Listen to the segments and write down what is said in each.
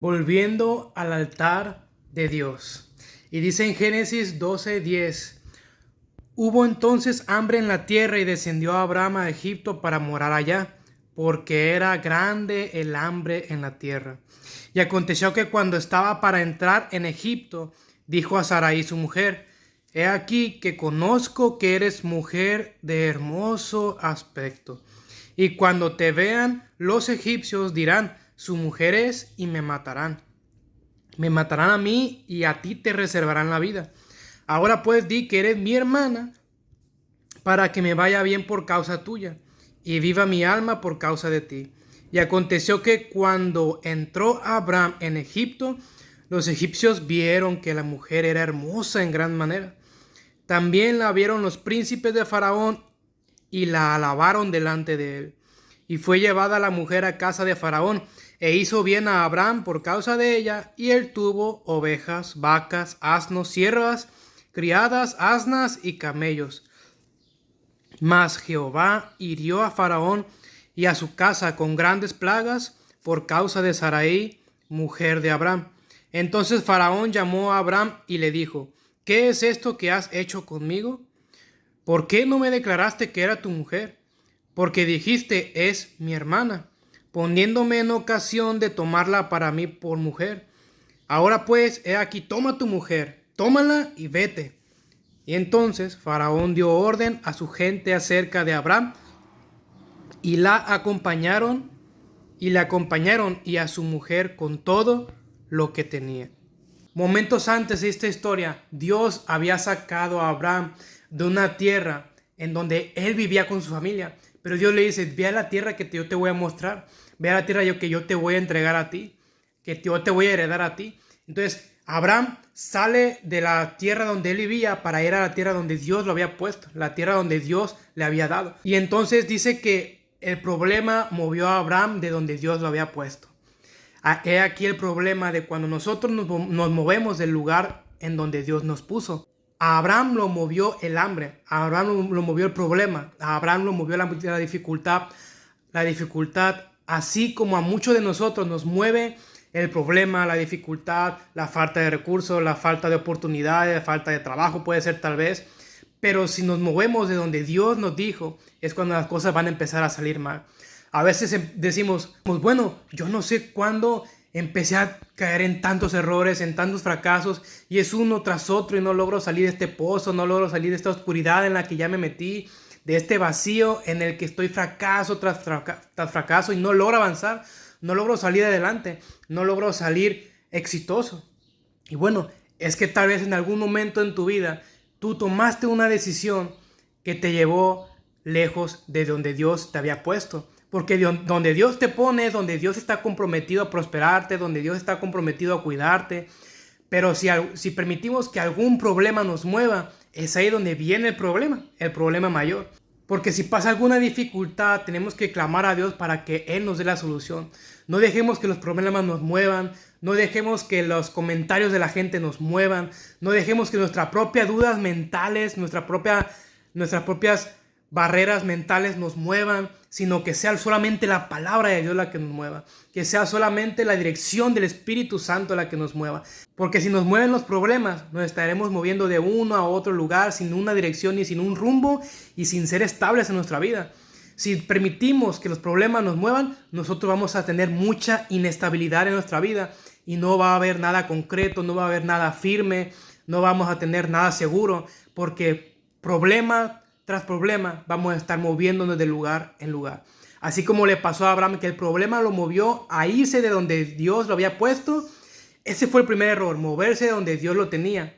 Volviendo al altar de Dios. Y dice en Génesis 12:10: hubo entonces hambre en la tierra y descendió Abraham a Egipto para morar allá, porque era grande el hambre en la tierra. Y aconteció que cuando estaba para entrar en Egipto, dijo a Sarai su mujer: he aquí que conozco que eres mujer de hermoso aspecto. Y cuando te vean los egipcios dirán: su mujer es, y me matarán. Me matarán a mí y a ti te reservarán la vida. Ahora pues di que eres mi hermana, para que me vaya bien por causa tuya, y viva mi alma por causa de ti. Y aconteció que cuando entró Abraham en Egipto, los egipcios vieron que la mujer era hermosa en gran manera. También la vieron los príncipes de Faraón y la alabaron delante de él. Y fue llevada la mujer a casa de Faraón, e hizo bien a Abraham por causa de ella, y él tuvo ovejas, vacas, asnos, siervas, criadas, asnas y camellos. Mas Jehová hirió a Faraón y a su casa con grandes plagas por causa de Sarai, mujer de Abraham. Entonces Faraón llamó a Abraham y le dijo: ¿qué es esto que has hecho conmigo? ¿Por qué no me declaraste que era tu mujer? Porque dijiste: es mi hermana, poniéndome en ocasión de tomarla para mí por mujer. Ahora pues, he aquí, toma tu mujer, tómala y vete. Y entonces Faraón dio orden a su gente acerca de Abraham, y la acompañaron, y a su mujer con todo lo que tenía. Momentos antes de esta historia, Dios había sacado a Abraham de una tierra en donde él vivía con su familia. Pero Dios le dice: ve a la tierra que yo te voy a mostrar. Ve a la tierra que yo te voy a entregar a ti. Que yo te voy a heredar a ti. Entonces Abraham sale de la tierra donde él vivía para ir a la tierra donde Dios lo había puesto. La tierra donde Dios le había dado. Y entonces dice que el problema movió a Abraham de donde Dios lo había puesto. He aquí el problema de cuando nosotros nos movemos del lugar en donde Dios nos puso. A Abraham lo movió el hambre, a Abraham lo movió el problema, a Abraham lo movió la dificultad, así como a muchos de nosotros nos mueve el problema, la dificultad, la falta de recursos, la falta de oportunidades, la falta de trabajo puede ser tal vez. Pero si nos movemos de donde Dios nos dijo, es cuando las cosas van a empezar a salir mal. A veces decimos: pues bueno, yo no sé cuándo empecé a caer en tantos errores, en tantos fracasos, y es uno tras otro y no logro salir de este pozo, no logro salir de esta oscuridad en la que ya me metí, de este vacío en el que estoy fracaso tras fracaso y no logro avanzar, no logro salir adelante, no logro salir exitoso. Y bueno, es que tal vez en algún momento en tu vida tú tomaste una decisión que te llevó lejos de donde Dios te había puesto. Porque donde Dios te pone, donde Dios está comprometido a prosperarte, donde Dios está comprometido a cuidarte. Pero si permitimos que algún problema nos mueva, es ahí donde viene el problema mayor. Porque si pasa alguna dificultad, tenemos que clamar a Dios para que Él nos dé la solución. No dejemos que los problemas nos muevan, no dejemos que los comentarios de la gente nos muevan, no dejemos que nuestras propias dudas mentales, nuestras propias barreras mentales nos muevan, sino que sea solamente la palabra de Dios la que nos mueva, que sea solamente la dirección del Espíritu Santo la que nos mueva. Porque si nos mueven los problemas, nos estaremos moviendo de uno a otro lugar sin una dirección y sin un rumbo y sin ser estables en nuestra vida. Si permitimos que los problemas nos muevan, nosotros vamos a tener mucha inestabilidad en nuestra vida y no va a haber nada concreto, no va a haber nada firme, no vamos a tener nada seguro, porque problema tras problema vamos a estar moviéndonos de lugar en lugar. Así como le pasó a Abraham, que el problema lo movió a irse de donde Dios lo había puesto. Ese fue el primer error, moverse de donde Dios lo tenía.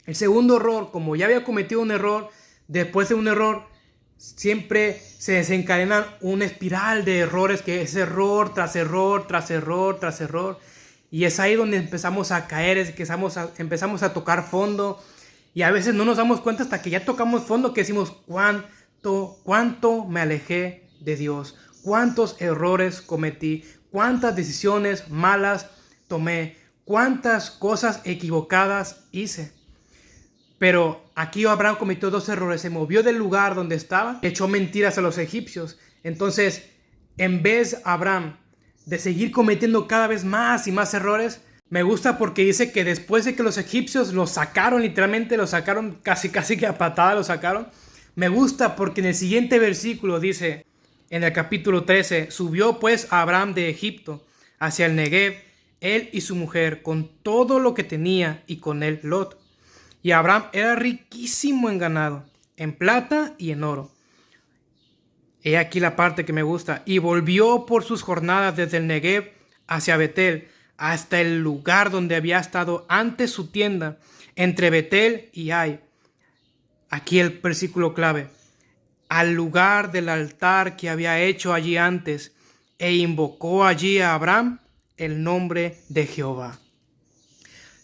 El segundo error, como ya había cometido un error, después de un error siempre se desencadena una espiral de errores, que es error tras error, tras error, tras error. Y es ahí donde empezamos a caer, empezamos a tocar fondo. Y a veces no nos damos cuenta hasta que ya tocamos fondo, que decimos: cuánto me alejé de Dios, cuántos errores cometí, cuántas decisiones malas tomé, cuántas cosas equivocadas hice. Pero aquí Abraham cometió dos errores: se movió del lugar donde estaba, echó mentiras a los egipcios. Entonces, en vez Abraham de seguir cometiendo cada vez más y más errores. Me gusta porque dice que después de que los egipcios los sacaron, literalmente los sacaron, casi que a patada los sacaron. Me gusta porque en el siguiente versículo dice, en el capítulo 13, subió pues Abraham de Egipto hacia el Negev, él y su mujer, con todo lo que tenía, y con él Lot. Y Abraham era riquísimo en ganado, en plata y en oro. He aquí la parte que me gusta. Y volvió por sus jornadas desde el Negev hacia Betel, hasta el lugar donde había estado antes su tienda, entre Betel y Ai. Aquí el versículo clave. Al lugar del altar que había hecho allí antes, e invocó allí a Abraham el nombre de Jehová.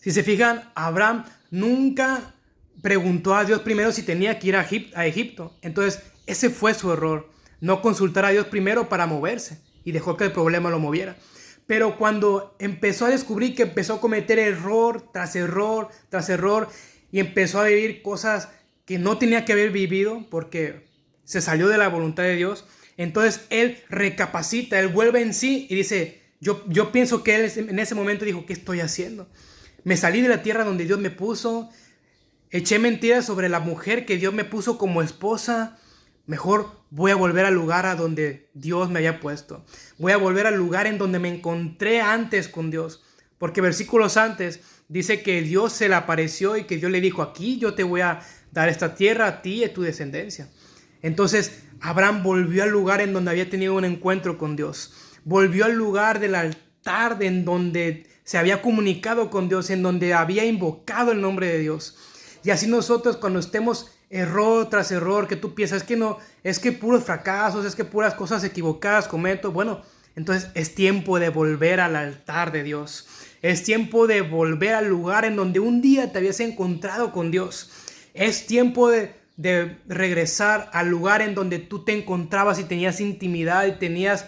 Si se fijan, Abraham nunca preguntó a Dios primero si tenía que ir a Egipto. Entonces, ese fue su error. No consultar a Dios primero para moverse, y dejó que el problema lo moviera. Pero cuando empezó a descubrir que empezó a cometer error tras error tras error, y empezó a vivir cosas que no tenía que haber vivido porque se salió de la voluntad de Dios, entonces él recapacita, él vuelve en sí y dice, yo pienso que él en ese momento dijo, ¿qué estoy haciendo? Me salí de la tierra donde Dios me puso, eché mentiras sobre la mujer que Dios me puso como esposa. Mejor voy a volver al lugar a donde Dios me había puesto. Voy a volver al lugar en donde me encontré antes con Dios. Porque versículos antes dice que Dios se le apareció y que Dios le dijo, aquí yo te voy a dar esta tierra a ti y a tu descendencia. Entonces Abraham volvió al lugar en donde había tenido un encuentro con Dios. Volvió al lugar del altar en donde se había comunicado con Dios, en donde había invocado el nombre de Dios. Y así nosotros cuando estemos error tras error, que tú piensas que no, es que puros fracasos, es que puras cosas equivocadas cometo, bueno, entonces es tiempo de volver al altar de Dios. Es tiempo de volver al lugar en donde un día te habías encontrado con Dios. Es tiempo de regresar al lugar en donde tú te encontrabas y tenías intimidad y tenías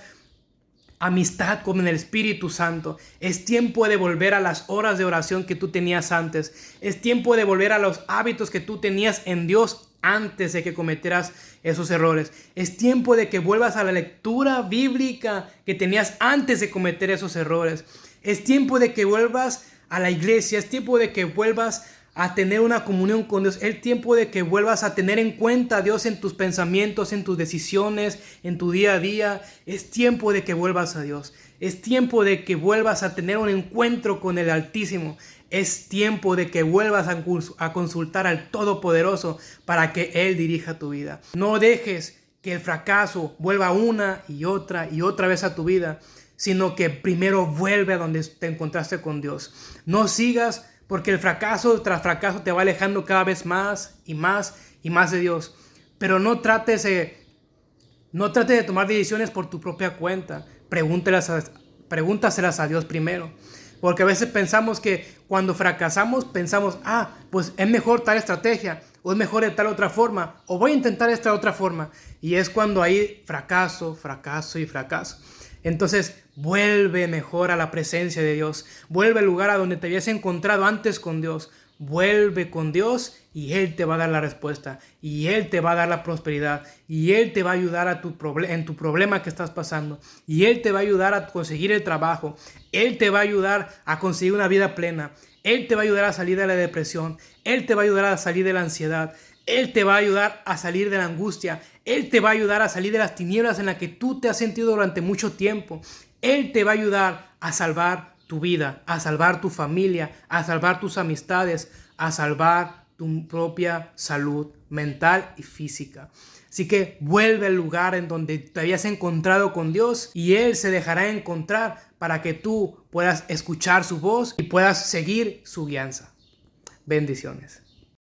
amistad con el Espíritu Santo. Es tiempo de volver a las horas de oración que tú tenías antes. Es tiempo de volver a los hábitos que tú tenías en Dios antes de que cometieras esos errores. Es tiempo de que vuelvas a la lectura bíblica que tenías antes de cometer esos errores. Es tiempo de que vuelvas a la iglesia. Es tiempo de que vuelvas a tener una comunión con Dios. Es tiempo de que vuelvas a tener en cuenta a Dios en tus pensamientos, en tus decisiones, en tu día a día. Es tiempo de que vuelvas a Dios. Es tiempo de que vuelvas a tener un encuentro con el Altísimo. Es tiempo de que vuelvas a consultar al Todopoderoso para que Él dirija tu vida. No dejes que el fracaso vuelva una y otra vez a tu vida, sino que primero vuelve a donde te encontraste con Dios. No sigas, porque el fracaso tras fracaso te va alejando cada vez más y más y más de Dios. Pero no trates de tomar decisiones por tu propia cuenta. Pregúntaselas a Dios primero. Porque a veces pensamos que cuando fracasamos, pensamos, pues es mejor tal estrategia, o es mejor de tal otra forma, o voy a intentar esta otra forma. Y es cuando hay fracaso, fracaso y fracaso. Entonces, vuelve mejor a la presencia de Dios. Vuelve al lugar a donde te habías encontrado antes con Dios. Vuelve con Dios y Él te va a dar la respuesta. Y Él te va a dar la prosperidad. Y Él te va a ayudar en tu problema que estás pasando. Y Él te va a ayudar a conseguir el trabajo. Él te va a ayudar a conseguir una vida plena. Él te va a ayudar a salir de la depresión. Él te va a ayudar a salir de la ansiedad. Él te va a ayudar a salir de la angustia. Él te va a ayudar a salir de las tinieblas en las que tú te has sentido durante mucho tiempo. Él te va a ayudar a salvar tu vida, a salvar tu familia, a salvar tus amistades, a salvar tu propia salud mental y física. Así que vuelve al lugar en donde te habías encontrado con Dios y Él se dejará encontrar para que tú puedas escuchar su voz y puedas seguir su guianza. Bendiciones.